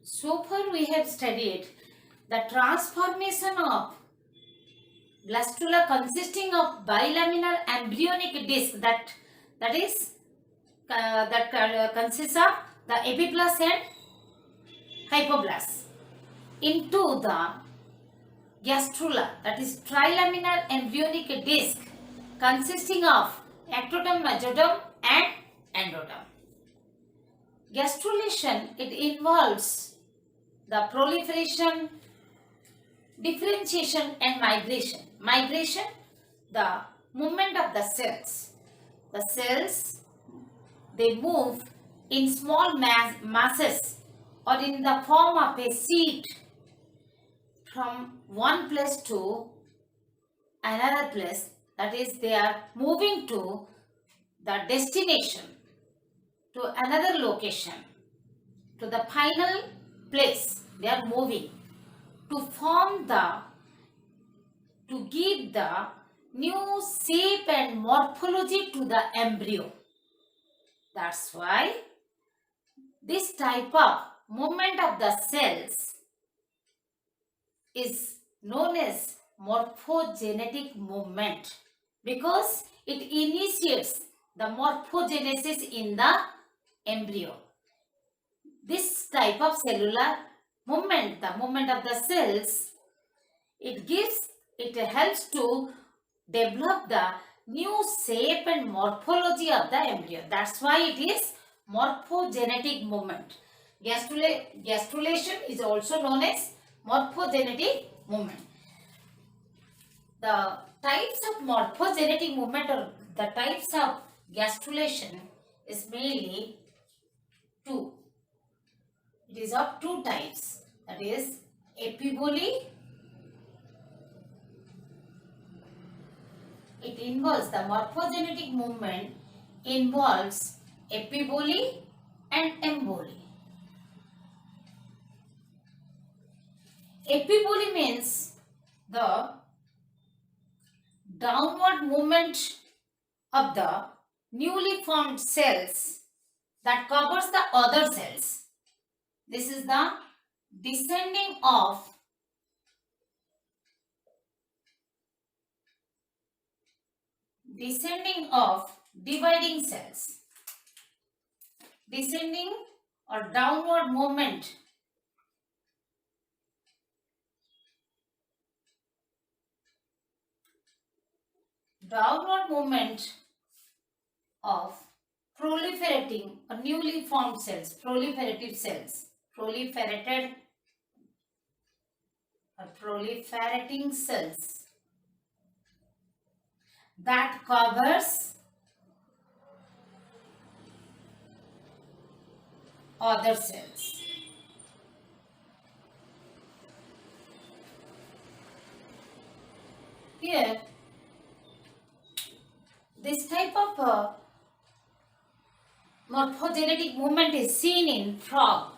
So far we have studied the transformation of blastula consisting of bilaminar embryonic disc that consists of the epiblast and hypoblast into the gastrula, that is trilaminar embryonic disc consisting of ectoderm, mesoderm and endoderm. Gastrulation, it involves the proliferation, differentiation and migration. Migration, the movement of the cells. The cells, they move in small masses or in the form of a seed from one place to another place. That is, they are moving to the destination, to another location, to the final place. They are moving to give the new shape and morphology to the embryo. That's why this type of movement of the cells is known as morphogenetic movement, because it initiates the morphogenesis in the embryo. This type of cellular movement, the movement of the cells, it helps to develop the new shape and morphology of the embryo. That's why it is morphogenetic movement. Gastrulation is also known as morphogenetic movement. The types of morphogenetic movement or the types of gastrulation is mainly two. It is of two types, that is epiboly. It involves, the morphogenetic movement involves epiboly and emboly. Epiboly means the downward movement of the newly formed cells that covers the other cells. This is the descending of dividing cells. Descending or downward movement of proliferating or newly formed cells, proliferative cells, proliferating cells that covers other cells. Here, this type of morphogenetic movement is seen in frog.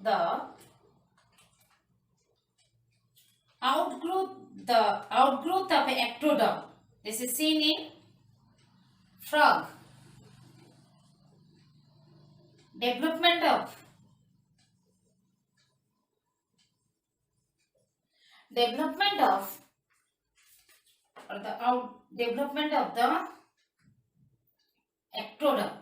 The outgrowth of ectoderm. This is seen in frog. Development of the ectoderm.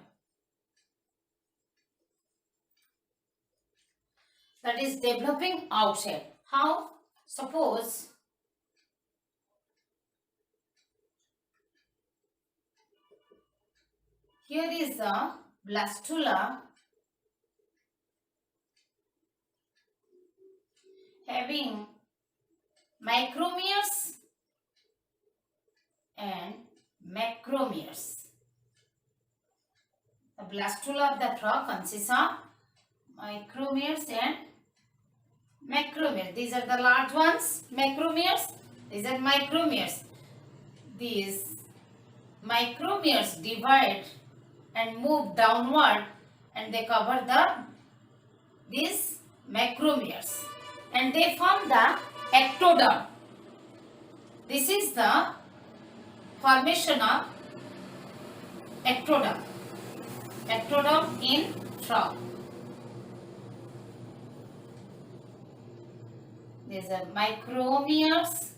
That is developing outside. How? Suppose here is the blastula having micromeres and macromeres. The blastula of the frog consists of micromeres and macromeres. These are the large ones, macromeres. These are micromeres. These micromeres divide and move downward, and they cover these macromeres, and they form the ectoderm. This is the formation of ectoderm in frog. These are micromeres.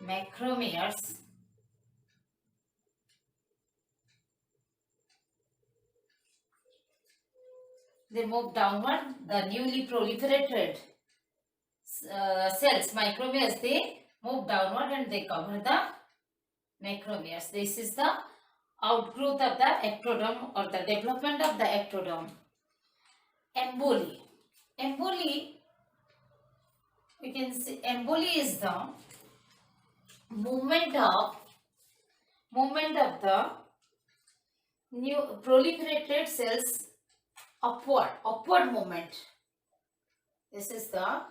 Macromeres. They move downward. The newly proliferated cells, micromeres, they move downward and they cover the macromeres. This is the outgrowth of the ectoderm or the development of the ectoderm. Emboli. Emboli, we can see emboli is the movement of the new proliferated cells upward movement. This is the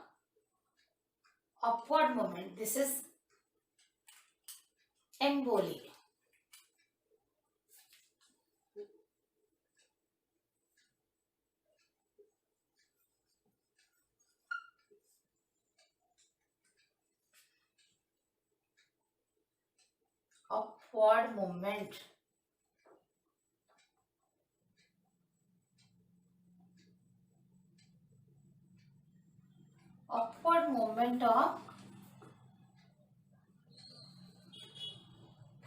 upward movement. This is emboli. Upward movement. Upward movement of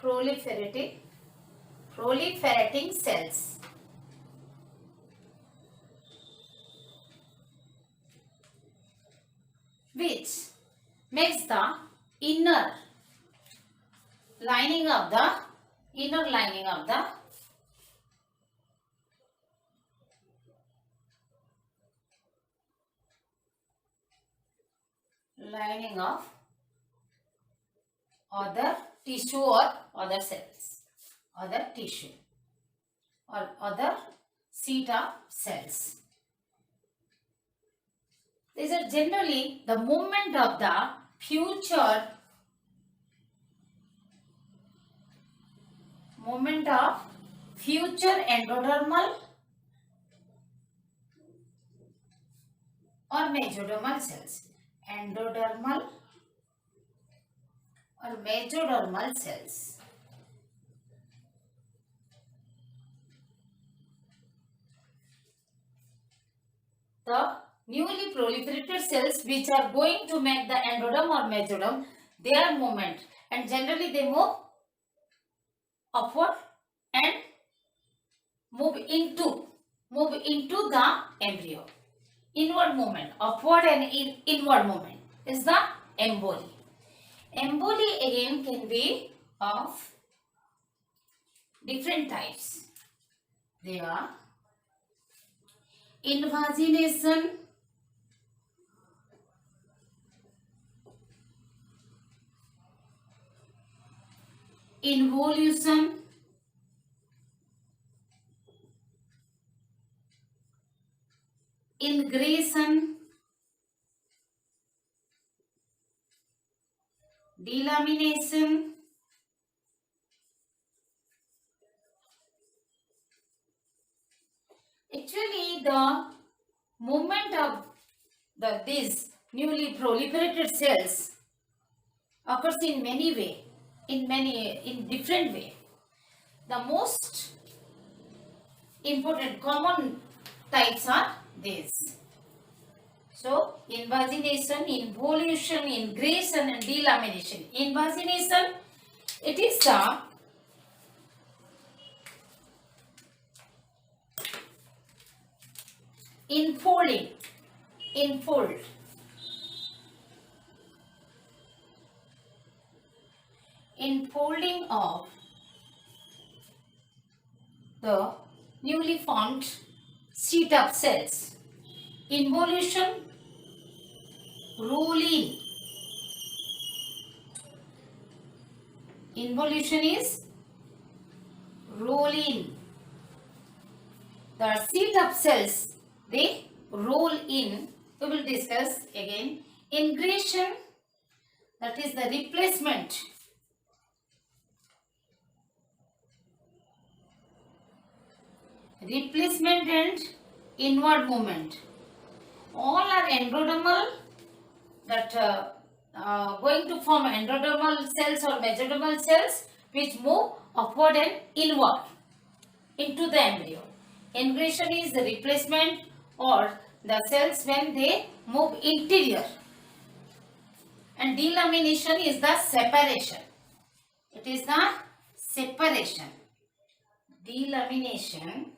proliferating cells. Which makes the inner lining of the lining of other tissue or other cells, other tissue or other sheet of cells. These are generally the movement of the future endodermal or mesodermal cells. Endodermal or mesodermal cells. The newly proliferated cells which are going to make the endoderm or mesoderm, their movement, and generally they move upward and move into the embryo. Inward movement, upward and inward movement is the emboli. Emboli again can be of different types. They are invagination, involution, ingression, delamination, actually the movement of these newly proliferated cells occurs in many way, in different way. The most important common types are these. So, invagination, involution, ingression and delamination. Invagination, it is the enfolding of the newly formed sheet of cells. Involution, roll in. Involution is roll in. The sheet of cells, they roll in. We will discuss again. Ingression, that is the replacement. Replacement and inward movement. All are endodermal, that going to form endodermal cells or mesodermal cells which move upward and inward into the embryo. Ingression is the replacement or the cells when they move interior. And delamination is the separation. It is the separation. Delamination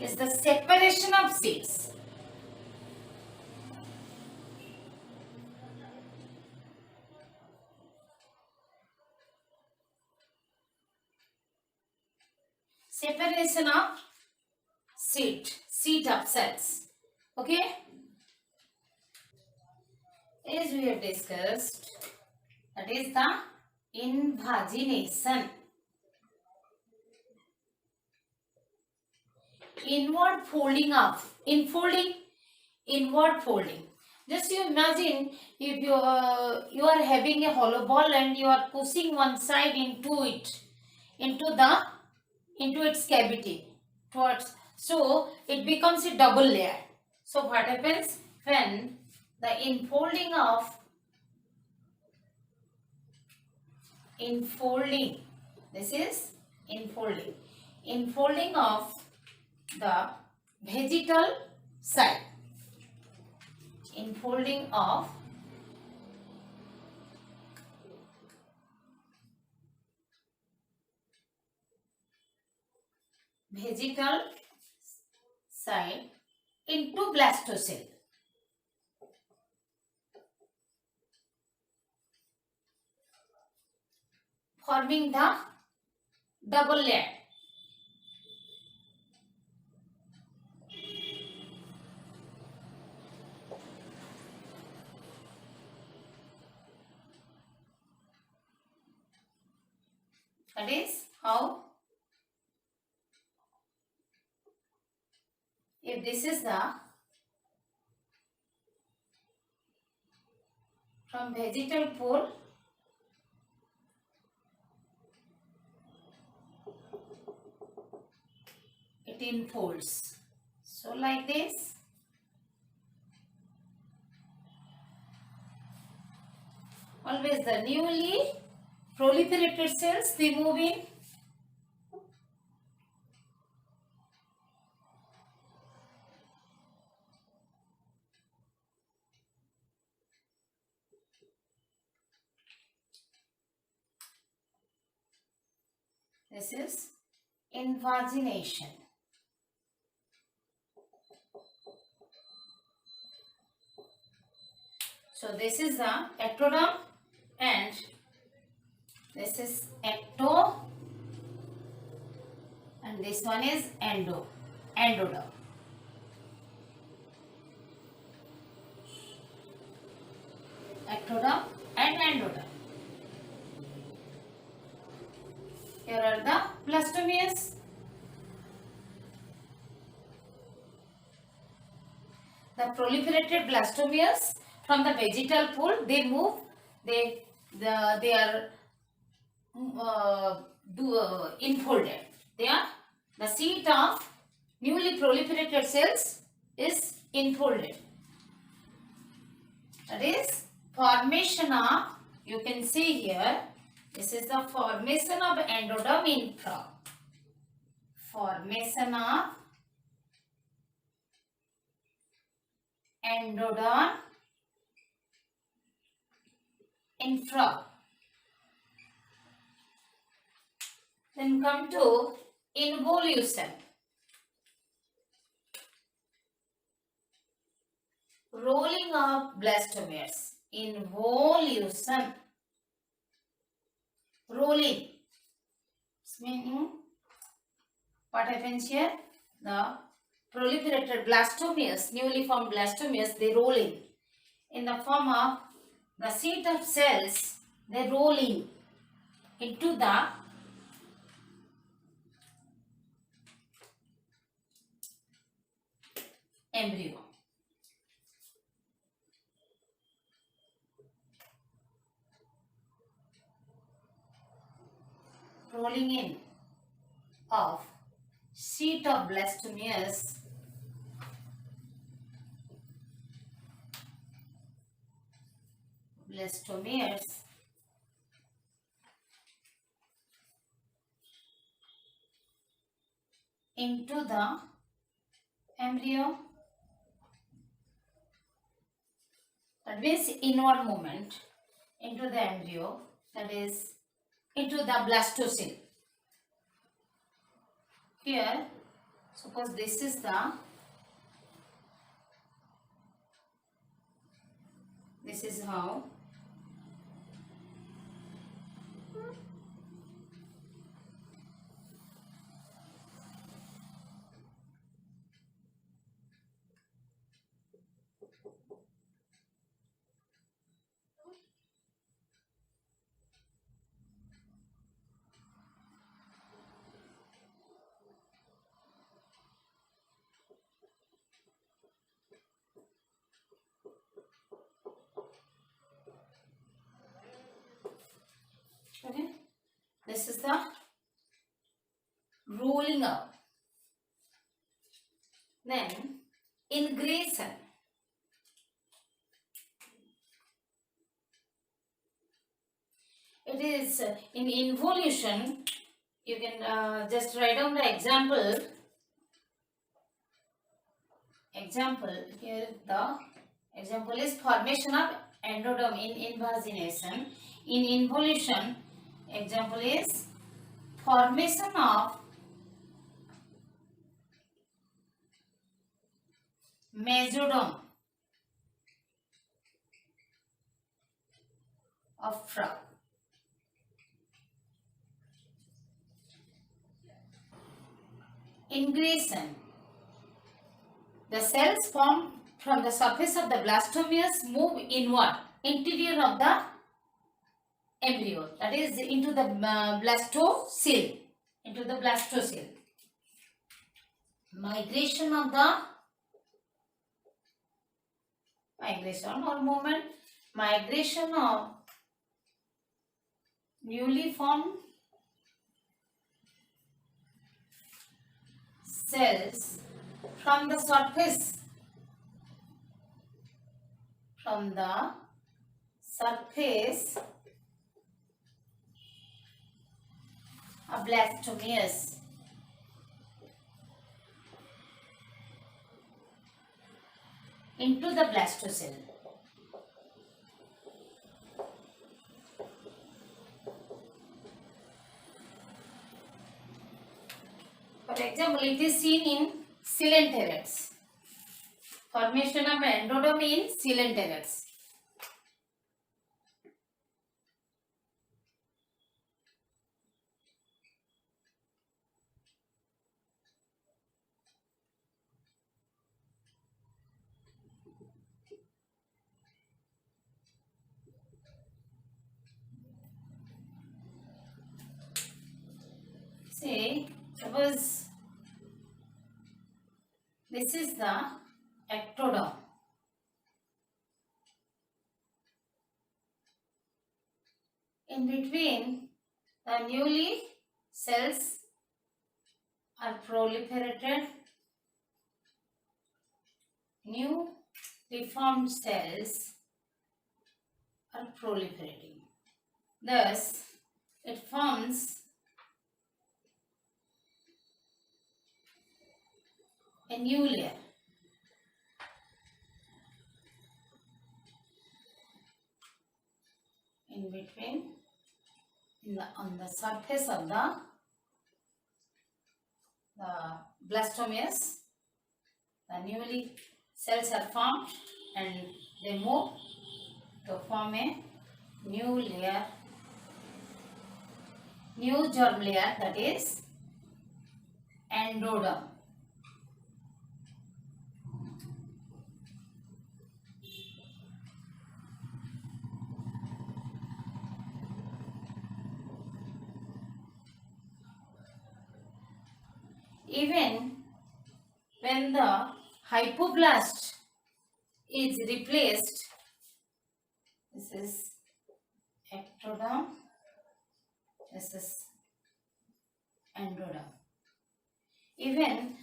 is the separation of seeds. Separation of seed of cells. Okay? As we have discussed, that is the invagination. Inward folding of, infolding, inward folding. Just you imagine if you are having a hollow ball and you are pushing one side into it, into its cavity towards, so it becomes a double layer. So what happens when the infolding, this is infolding of the vegetal side, infolding of vegetal side into blastocell, forming the double layer. That is how, if this is the from vegetal pole it infolds. So like this. Always the newly proliferated cells, they move in. This is invagination. So this is the ectoderm and this is ecto and this one is endoderm. Ectoderm and endoderm. Here are the blastomeres. The proliferated blastomeres from the vegetal pool, they move, they are infolded. They are, the seat of newly proliferated cells is infolded. That is formation of, you can see here, this is the formation of endoderm infra. Formation of endoderm infra. Then come to involution. Rolling of blastomeres. Involution. Rolling. Meaning, what happens here? The proliferated blastomeres, newly formed blastomeres, they roll in the form of the seat of cells. They roll into the embryo. Rolling in of sheet of blastomeres into the embryo. That means inward movement into the embryo, that is into the blastocele. Here, suppose this is how okay. This is the rolling up. Then ingression. It is in involution. You can just write down the example. Here the example is formation of endoderm in invagination. In involution, example is formation of mesoderm of frog. Ingression. The cells formed from the surface of the blastomeres move inward, interior of the embryo, that is into the blastocele. Migration or movement. Migration of newly formed cells from the surface of blastomeres into the blastocele. For example, it is seen in coelenterets. Formation of endoderm in coelenterets. Say, suppose this is the ectoderm. In between, the newly cells are proliferated. New deformed cells are proliferating. Thus, it forms a new layer. In between, on the surface of the blastomeres, the newly cells are formed and they move to form a new layer, new germ layer, that is endoderm. Even when the hypoblast is replaced, this is ectoderm, this is endoderm. Even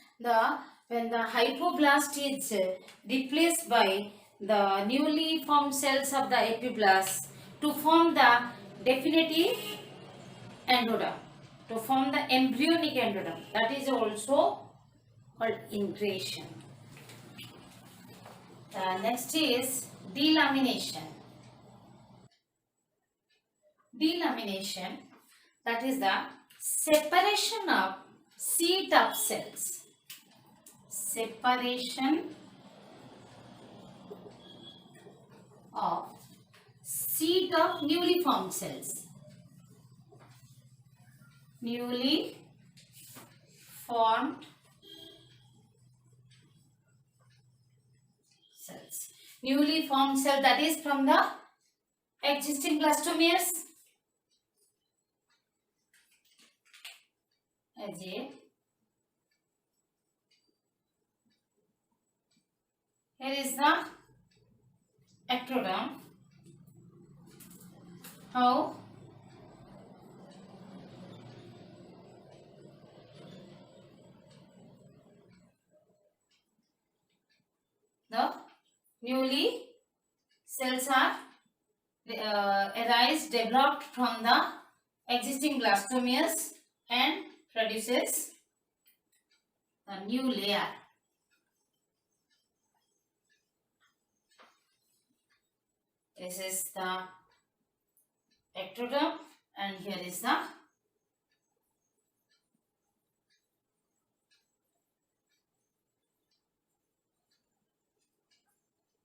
when the hypoblast is replaced by the newly formed cells of the epiblast to form the definitive endoderm, to form the embryonic endoderm, that is also called ingression. The next is delamination. Delamination, that is the separation of sheet of cells. Separation of sheet of newly formed cells. Newly formed cells. Newly formed cell, that is from the existing blastomeres. As a here is the ectoderm. How? The newly cells are developed from the existing blastomeres and produces a new layer. This is the ectoderm and here is the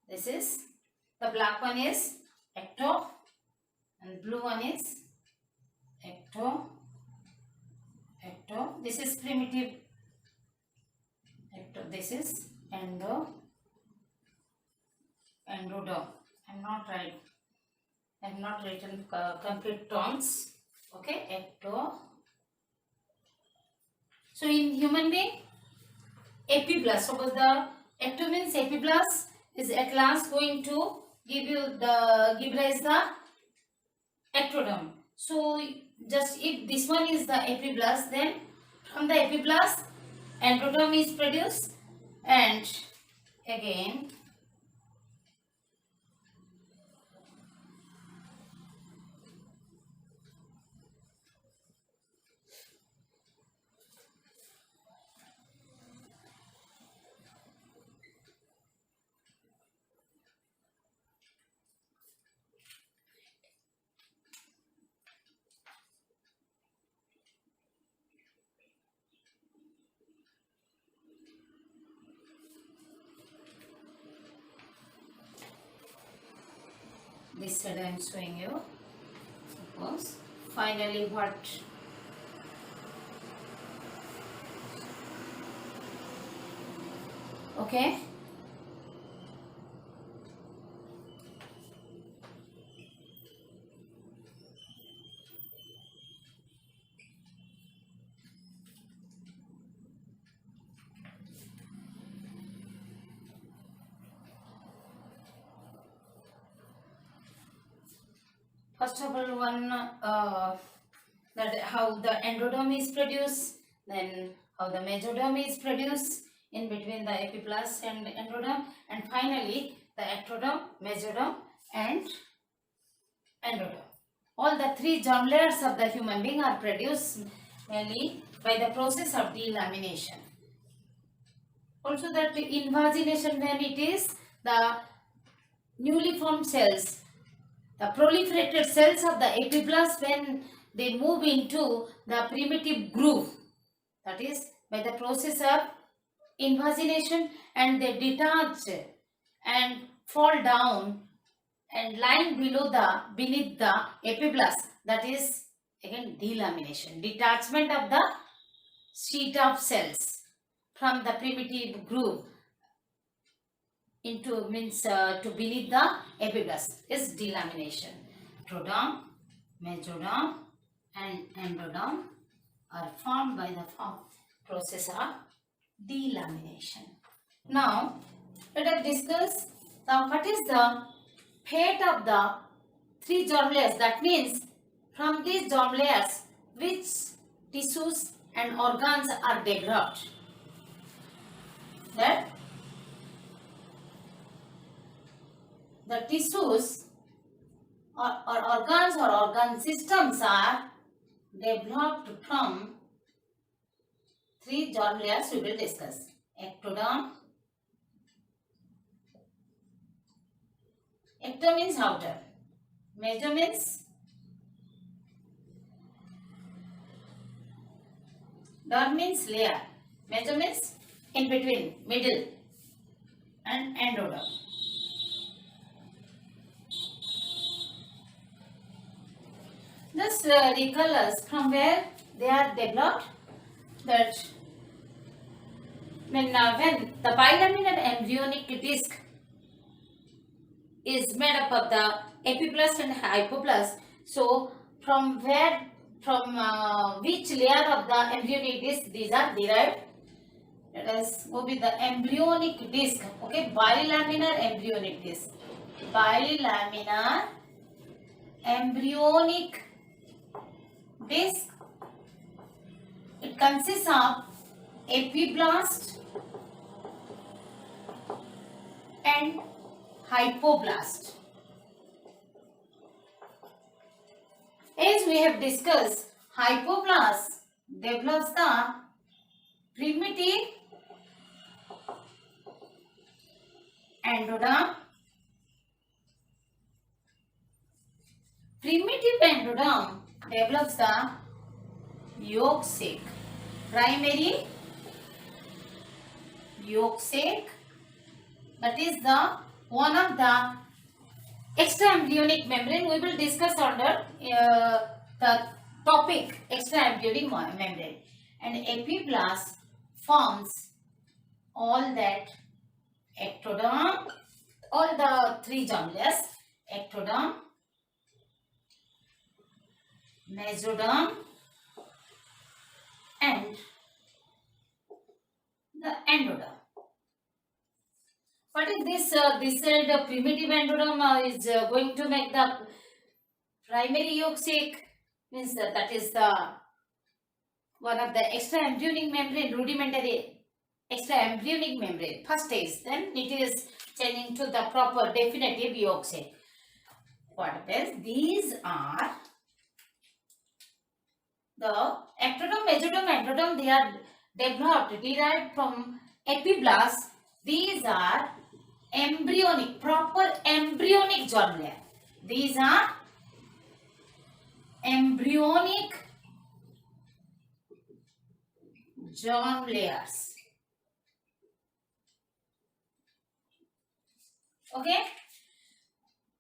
this is the black one is ecto and blue one is ecto. This is primitive ecto. This is endoderm. I have not written complete terms. Okay, ecto. So in human being, epiblast. Suppose the ecto means epiblast is at last going to give rise the ectoderm. So just if this one is the epiblast, then from the epiblast endoderm is produced, and again this side I am showing you. Suppose finally what okay. First of all, that how the endoderm is produced, then how the mesoderm is produced in between the epiblast and endoderm, and finally the ectoderm, mesoderm and endoderm. All the three germ layers of the human being are produced mainly by the process of delamination. Also that invagination, when it is the newly formed cells, the proliferated cells of the epiblast, when they move into the primitive groove, that is by the process of invagination, and they detach and fall down and lying beneath the epiblast, that is again delamination, detachment of the sheet of cells from the primitive groove into to beneath the epiblast is delamination. Ectoderm, mesoderm and endoderm are formed by the process of delamination. Now let us discuss what is the fate of the three germ layers. That means from these germ layers which tissues and organs are developed. That the tissues or organs or organ systems are developed from three germ layers we will discuss. ectoderm. Ecto means outer. Meso means derm means layer. Meso means in between, middle, and endoderm. Just recall us from where they are developed. That when the bilaminar embryonic disc is made up of the epiblast and hypoblast. So from which layer of the embryonic disc these are derived? Let us go with the embryonic disc. Okay, bilaminar embryonic disc. Bilaminar embryonic disc. It consists of epiblast and hypoblast. As we have discussed, hypoblast develops the primitive endoderm. Primitive endoderm develops the yolk sac. Primary yolk sac, that is the one of the extra-embryonic membrane. We will discuss under the topic extra-embryonic membrane. And epiblast forms all that ectoderm, all the three germ layers: ectoderm, mesoderm, and the endoderm. What is this? This said primitive endoderm is going to make the primary yolk sac, means that is the one of the extra embryonic membrane, rudimentary extra embryonic membrane, first stage. Then it is changing to the proper definitive yolk sac. What else? These are the ectoderm, mesoderm, endoderm. They are developed, derived from epiblast. These are embryonic, proper embryonic germ layer. These are embryonic germ layers. Okay,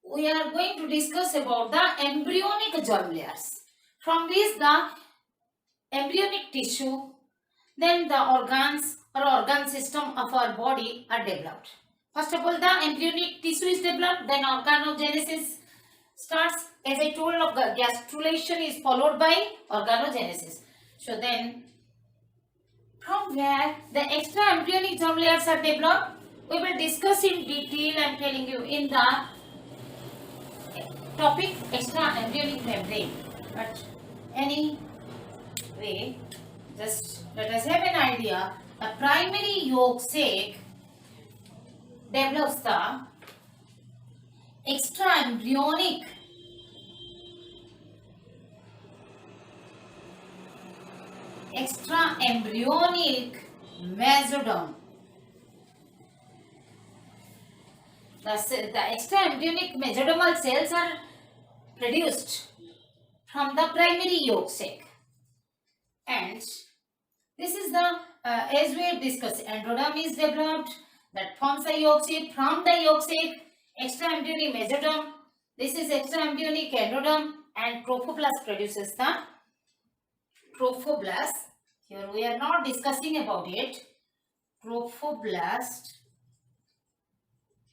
we are going to discuss about the embryonic germ layers, from which the embryonic tissue, then the organs or organ system of our body are developed. First of all, the embryonic tissue is developed, then organogenesis starts. As I told, of the gastrulation is followed by organogenesis. So then, from where the extra embryonic germ layers are developed, we will discuss in detail. I am telling you in the topic extra embryonic membrane. But anyway, just let us have an idea. The primary yolk sac develops the extra embryonic mesoderm. The extra embryonic mesodermal cells are produced from the primary yolk sac, and this is the as we have discussed, endoderm is developed that forms the yolk sac. From the yolk sac, extra embryonic mesoderm, this is extra embryonic endoderm, and trophoblast produces the trophoblast. Here we are not discussing about it. Trophoblast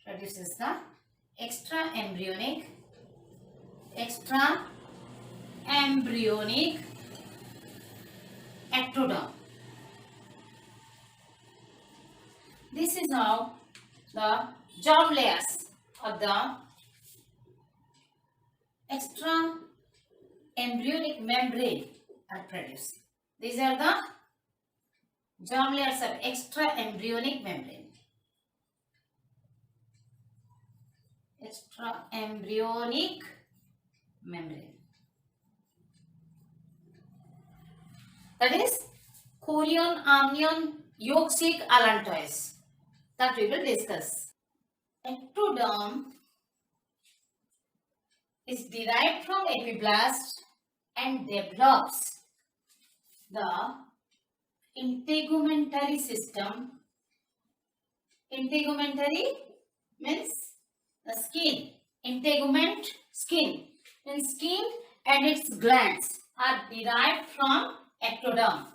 produces the extra embryonic ectoderm. This is now the germ layers of the extra embryonic membrane are produced. These are the germ layers of extra embryonic membrane. Extra embryonic membrane. That is chorion, amnion, yolk-shaped allantois that we will discuss. Ectoderm is derived from epiblast and develops the integumentary system. Integumentary means the skin. Integument, skin. And skin and its glands are derived from ectoderm.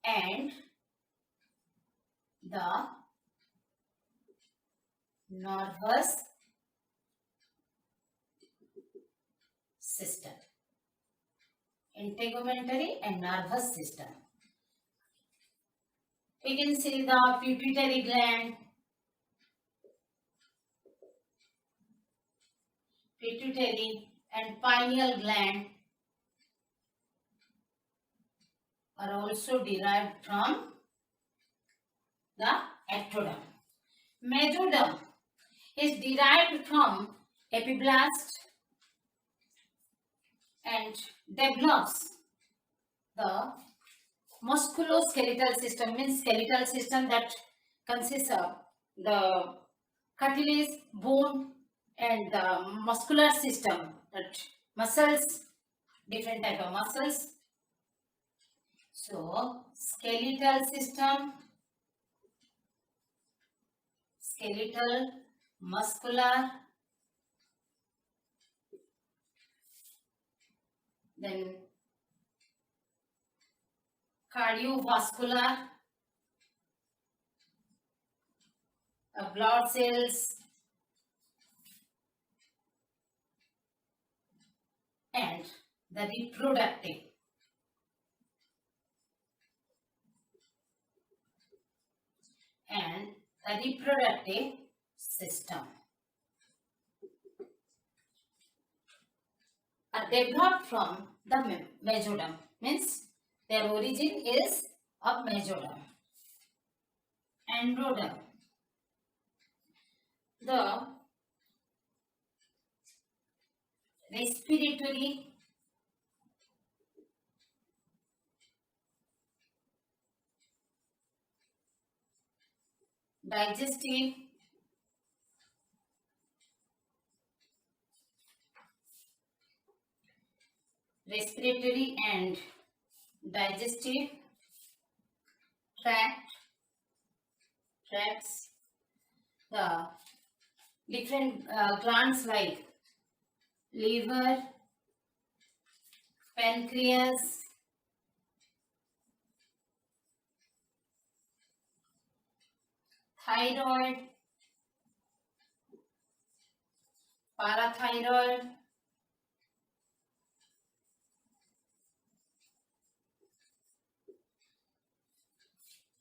And the nervous system. Integumentary and nervous system. We can see the pituitary gland, pituitary and pineal gland are also derived from the ectoderm. Mesoderm is derived from epiblast and develops the musculoskeletal system, means skeletal system that consists of the cartilage, bone and the muscular system, that muscles, different type of muscles. So skeletal system, skeletal, muscular, then cardiovascular, blood cells, and the reproductive. And the reproductive system are developed from the mesoderm, means their origin is of mesoderm. Endoderm, the respiratory, digestive, respiratory and digestive tracts, the different glands like liver, pancreas, thyroid, parathyroid,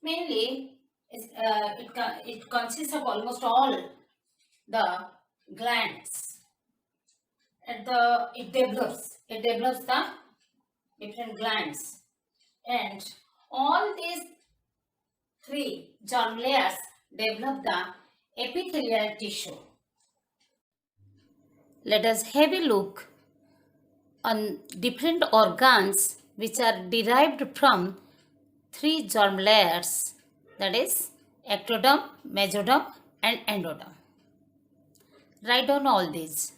mainly it consists of almost all the glands. It develops the different glands, and all these three germ layers develop the epithelial tissue. Let us have a look on different organs which are derived from three germ layers, that is ectoderm, mesoderm and endoderm. Write down all these.